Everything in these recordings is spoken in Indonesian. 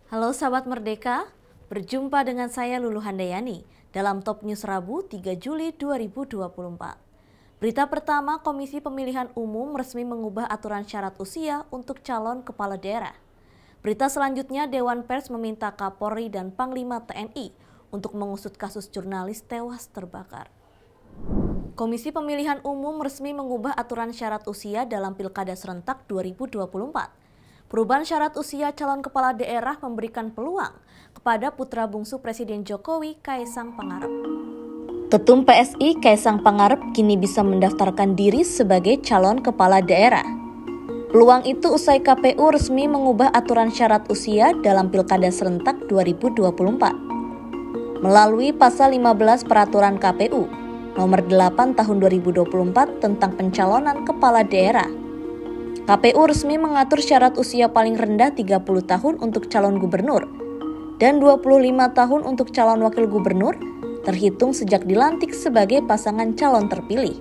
Halo sahabat Merdeka, berjumpa dengan saya Lulu Handayani dalam Top News Rabu 3 Juli 2024. Berita pertama, Komisi Pemilihan Umum resmi mengubah aturan syarat usia untuk calon kepala daerah. Berita selanjutnya, Dewan Pers meminta Kapolri dan Panglima TNI untuk mengusut kasus jurnalis tewas terbakar. Komisi Pemilihan Umum resmi mengubah aturan syarat usia dalam Pilkada Serentak 2024. Perubahan syarat usia calon kepala daerah memberikan peluang kepada putra bungsu Presiden Jokowi, Kaisang Pangarep. Ketum PSI Kaisang Pangarep kini bisa mendaftarkan diri sebagai calon kepala daerah. Peluang itu usai KPU resmi mengubah aturan syarat usia dalam Pilkada Serentak 2024. Melalui pasal 15 Peraturan KPU nomor 8 tahun 2024 tentang pencalonan kepala daerah. KPU resmi mengatur syarat usia paling rendah 30 tahun untuk calon gubernur dan 25 tahun untuk calon wakil gubernur terhitung sejak dilantik sebagai pasangan calon terpilih.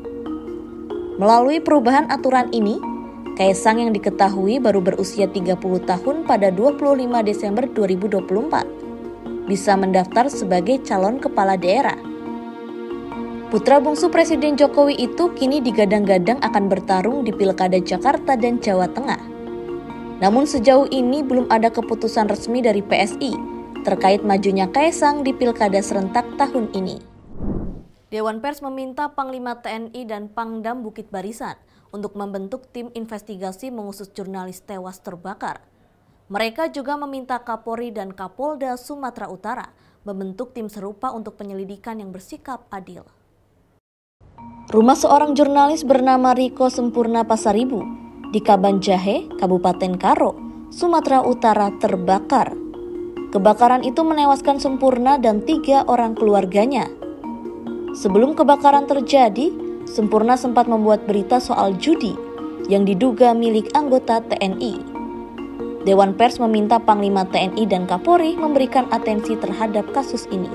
Melalui perubahan aturan ini, Kaisang yang diketahui baru berusia 30 tahun pada 25 Desember 2024 bisa mendaftar sebagai calon kepala daerah. Putra bungsu Presiden Jokowi itu kini digadang-gadang akan bertarung di Pilkada Jakarta dan Jawa Tengah. Namun sejauh ini belum ada keputusan resmi dari PSI terkait majunya Kaisang di Pilkada Serentak tahun ini. Dewan Pers meminta Panglima TNI dan Pangdam Bukit Barisan untuk membentuk tim investigasi mengusut jurnalis tewas terbakar. Mereka juga meminta Kapolri dan Kapolda Sumatera Utara membentuk tim serupa untuk penyelidikan yang bersikap adil. Rumah seorang jurnalis bernama Riko Sempurna Pasaribu di Kabanjahe, Kabupaten Karo, Sumatera Utara terbakar. Kebakaran itu menewaskan Sempurna dan 3 orang keluarganya. Sebelum kebakaran terjadi, Sempurna sempat membuat berita soal judi yang diduga milik anggota TNI. Dewan Pers meminta Panglima TNI dan Kapolri memberikan atensi terhadap kasus ini.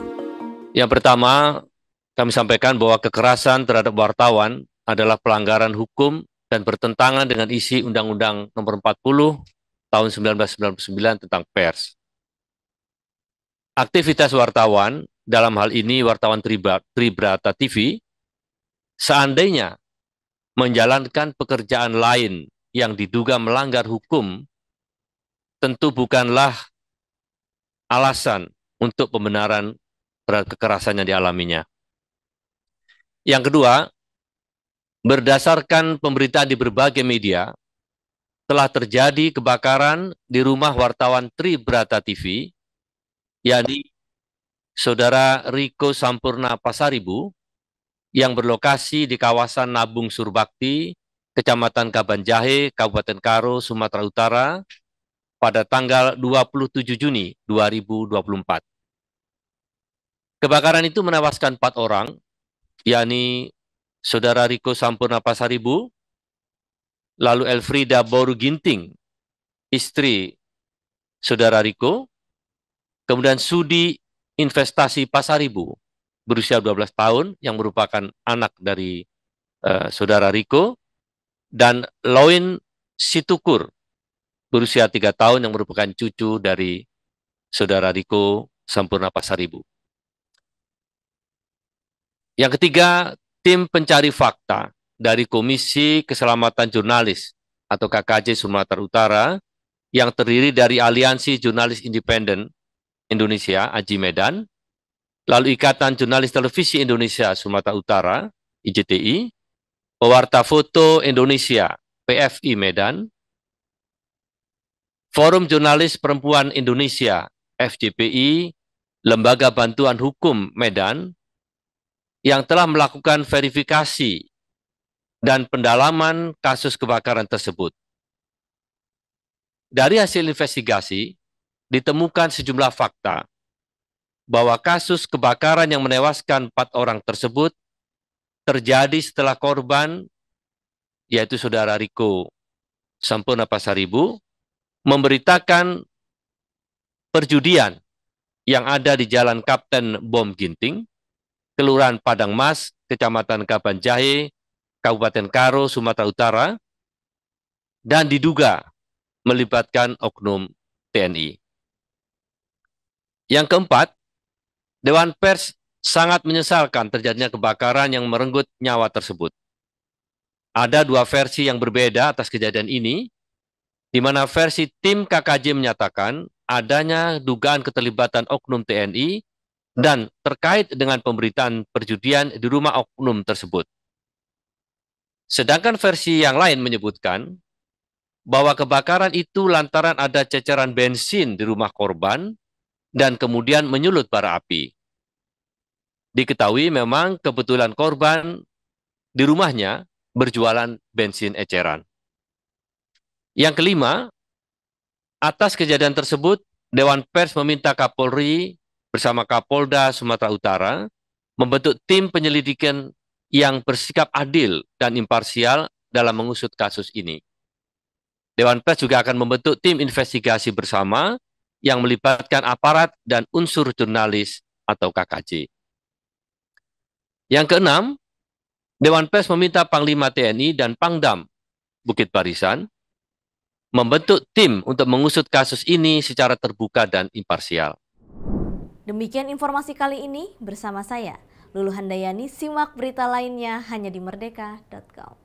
Yang pertama, kami sampaikan bahwa kekerasan terhadap wartawan adalah pelanggaran hukum dan bertentangan dengan isi Undang-Undang Nomor 40 Tahun 1999 tentang pers. Aktivitas wartawan, dalam hal ini wartawan Tribrata TV, seandainya menjalankan pekerjaan lain yang diduga melanggar hukum, tentu bukanlah alasan untuk pembenaran terhadap kekerasan yang dialaminya. Yang kedua, berdasarkan pemberitaan di berbagai media, telah terjadi kebakaran di rumah wartawan Tribrata TV, yakni Saudara Riko Sampurna Pasaribu, yang berlokasi di kawasan Nabung Surbakti, Kecamatan Kabanjahe, Kabupaten Karo, Sumatera Utara, pada tanggal 27 Juni 2024. Kebakaran itu menewaskan 4 orang, yakni Saudara Riko Sampurna Pasaribu, lalu Elfrida Boru Ginting, istri Saudara Riko, kemudian Sudi Investasi Pasaribu, berusia 12 tahun, yang merupakan anak dari Saudara Riko, dan Loin Situkur, berusia 3 tahun, yang merupakan cucu dari Saudara Riko Sampurna Pasaribu. Yang ketiga, tim pencari fakta dari Komisi Keselamatan Jurnalis atau KKJ Sumatera Utara yang terdiri dari Aliansi Jurnalis Independen Indonesia, AJI Medan, lalu Ikatan Jurnalis Televisi Indonesia Sumatera Utara, IJTI, Pewarta Foto Indonesia, PFI Medan, Forum Jurnalis Perempuan Indonesia, FJPI, Lembaga Bantuan Hukum Medan, yang telah melakukan verifikasi dan pendalaman kasus kebakaran tersebut. Dari hasil investigasi, ditemukan sejumlah fakta bahwa kasus kebakaran yang menewaskan 4 orang tersebut terjadi setelah korban, yaitu Saudara Riko Sampurna Pasaribu, memberitakan perjudian yang ada di Jalan Kapten Bom Ginting, Kelurahan Padang Mas, Kecamatan Kabanjahe, Kabupaten Karo, Sumatera Utara, dan diduga melibatkan oknum TNI. Yang keempat, Dewan Pers sangat menyesalkan terjadinya kebakaran yang merenggut nyawa tersebut. Ada dua versi yang berbeda atas kejadian ini, di mana versi tim KKJ menyatakan adanya dugaan keterlibatan oknum TNI dan terkait dengan pemberitaan perjudian di rumah oknum tersebut. Sedangkan versi yang lain menyebutkan bahwa kebakaran itu lantaran ada ceceran bensin di rumah korban dan kemudian menyulut bara api. Diketahui memang kebetulan korban di rumahnya berjualan bensin eceran. Yang kelima, atas kejadian tersebut, Dewan Pers meminta Kapolri bersama Kapolda Sumatera Utara membentuk tim penyelidikan yang bersikap adil dan imparsial dalam mengusut kasus ini. Dewan Pers juga akan membentuk tim investigasi bersama yang melibatkan aparat dan unsur jurnalis atau KKJ. Yang keenam, Dewan Pers meminta Panglima TNI dan Pangdam Bukit Barisan membentuk tim untuk mengusut kasus ini secara terbuka dan imparsial. Demikian informasi kali ini bersama saya, Lulu Handayani. Simak berita lainnya hanya di merdeka.com.